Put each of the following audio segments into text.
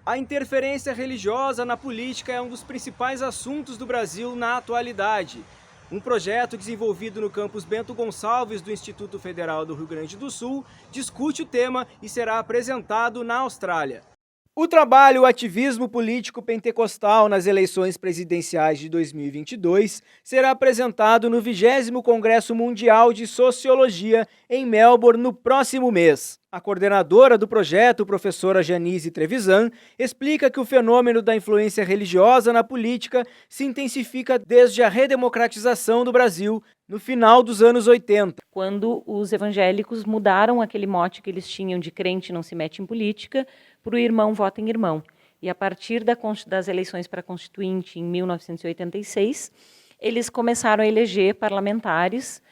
A interferência religiosa na política é um dos principais assuntos do Brasil na atualidade. Um projeto desenvolvido no campus Bento Gonçalves do Instituto Federal do Rio Grande do Sul discute o tema e será apresentado na Austrália. O trabalho Ativismo Político Pentecostal nas eleições presidenciais de 2022 será apresentado no 20º Congresso Mundial de Sociologia em Melbourne no próximo mês. A coordenadora do projeto, professora Janise Trevisan, explica que o fenômeno da influência religiosa na política se intensifica desde a redemocratização do Brasil no final dos anos 80. Quando os evangélicos mudaram aquele mote que eles tinham de crente não se mete em política para o irmão vota em irmão. E a partir das eleições para Constituinte em 1986, eles começaram a eleger parlamentares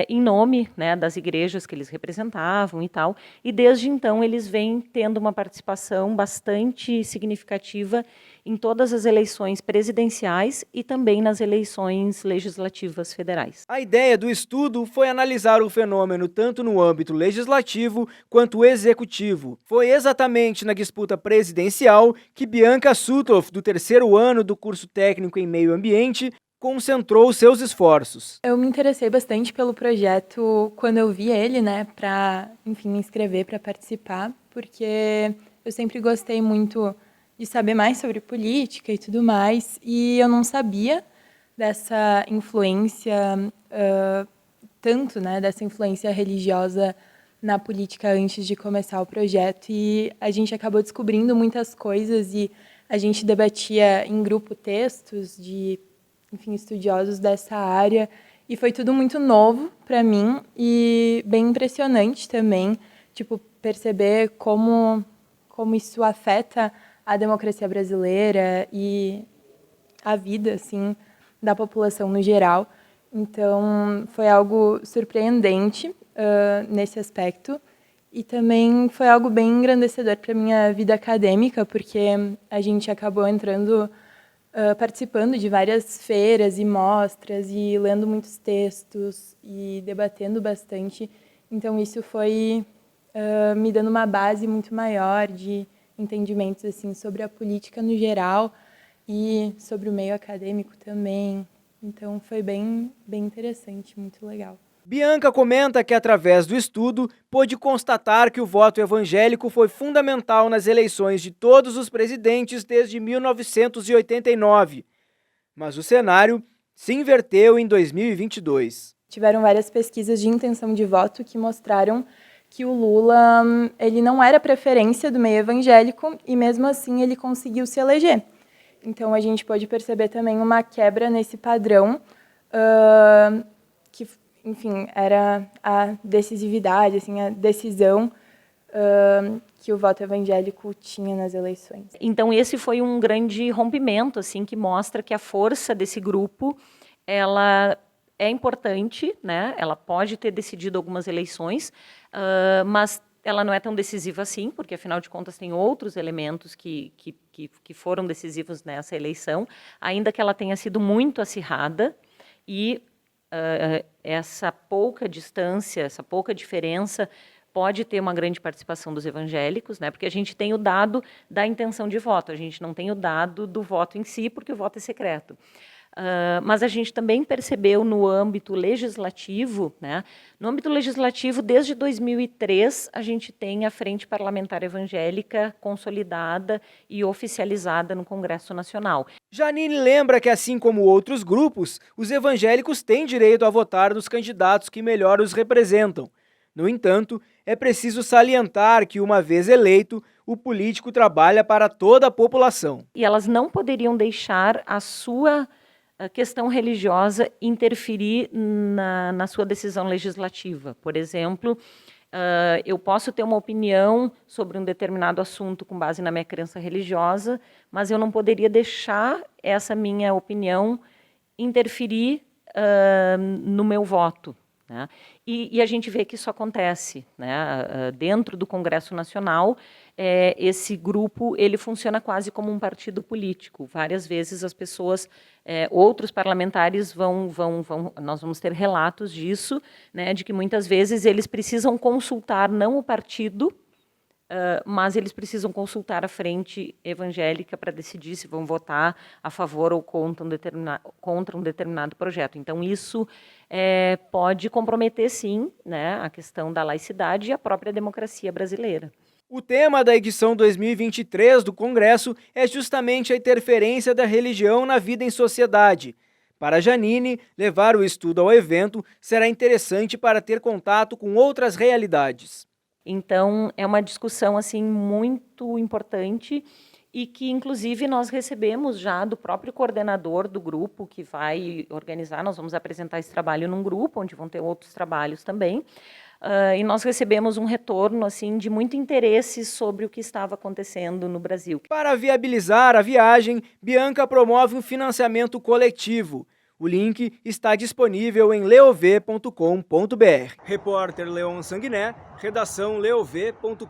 em nome, né, das igrejas que eles representavam e tal, e desde então eles vêm tendo uma participação bastante significativa em todas as eleições presidenciais e também nas eleições legislativas federais. A ideia do estudo foi analisar o fenômeno tanto no âmbito legislativo quanto executivo. Foi exatamente na disputa presidencial que Bianca Sutloff, do 3º ano do curso técnico em meio ambiente, concentrou seus esforços. Eu me interessei bastante pelo projeto quando eu vi ele, né, para, enfim, me inscrever para participar, porque eu sempre gostei muito de saber mais sobre política e tudo mais, e eu não sabia dessa influência, tanto, né, dessa influência religiosa na política antes de começar o projeto, e a gente acabou descobrindo muitas coisas e a gente debatia em grupo textos de, enfim, estudiosos dessa área, e foi tudo muito novo para mim e bem impressionante também, tipo, perceber como isso afeta a democracia brasileira e a vida, assim, da população no geral. Então, foi algo surpreendente nesse aspecto, e também foi algo bem engrandecedor para a minha vida acadêmica, porque a gente acabou entrando participando de várias feiras e mostras e lendo muitos textos e debatendo bastante. Então, isso foi me dando uma base muito maior de entendimentos assim, sobre a política no geral e sobre o meio acadêmico também. Então, foi bem interessante, muito legal. Bianca comenta que, através do estudo, pôde constatar que o voto evangélico foi fundamental nas eleições de todos os presidentes desde 1989. Mas o cenário se inverteu em 2022. Tiveram várias pesquisas de intenção de voto que mostraram que o Lula ele não era preferência do meio evangélico e, mesmo assim, ele conseguiu se eleger. Então, a gente pode perceber também uma quebra nesse padrão que, enfim, era a decisividade, assim, a decisão que o voto evangélico tinha nas eleições. Então, esse foi um grande rompimento, assim, que mostra que a força desse grupo, ela é importante, né? Ela pode ter decidido algumas eleições, mas ela não é tão decisiva assim, porque, afinal de contas, tem outros elementos que foram decisivos nessa eleição, ainda que ela tenha sido muito acirrada, e essa pouca distância, essa pouca diferença pode ter uma grande participação dos evangélicos, né? Porque a gente tem o dado da intenção de voto, a gente não tem o dado do voto em si, porque o voto é secreto. Mas a gente também percebeu no âmbito legislativo, né? No âmbito legislativo, desde 2003, a gente tem a Frente Parlamentar Evangélica consolidada e oficializada no Congresso Nacional. Janine lembra que, assim como outros grupos, os evangélicos têm direito a votar nos candidatos que melhor os representam. No entanto, é preciso salientar que, uma vez eleito, o político trabalha para toda a população. E elas não poderiam deixar a sua questão religiosa interferir na sua decisão legislativa. Por exemplo, eu posso ter uma opinião sobre um determinado assunto com base na minha crença religiosa, mas eu não poderia deixar essa minha opinião interferir no meu voto, né? E a gente vê que isso acontece, né? Dentro do Congresso Nacional, esse grupo ele funciona quase como um partido político. Várias vezes as pessoas, outros parlamentares nós vamos ter relatos disso, né, de que muitas vezes eles precisam consultar não o partido, mas eles precisam consultar a frente evangélica para decidir se vão votar a favor ou contra um determinado projeto. Então, isso pode comprometer, sim, né, a questão da laicidade e a própria democracia brasileira. O tema da edição 2023 do Congresso é justamente a interferência da religião na vida em sociedade. Para Janine, levar o estudo ao evento será interessante para ter contato com outras realidades. Então, é uma discussão assim muito importante e que, inclusive, nós recebemos já do próprio coordenador do grupo que vai organizar. Nós vamos apresentar esse trabalho num grupo, onde vão ter outros trabalhos também. E nós recebemos um retorno assim de muito interesse sobre o que estava acontecendo no Brasil. Para viabilizar a viagem, Bianca promove um financiamento coletivo. O link está disponível em leov.com.br. Repórter Leon Sanguiné, redação leov.com.br.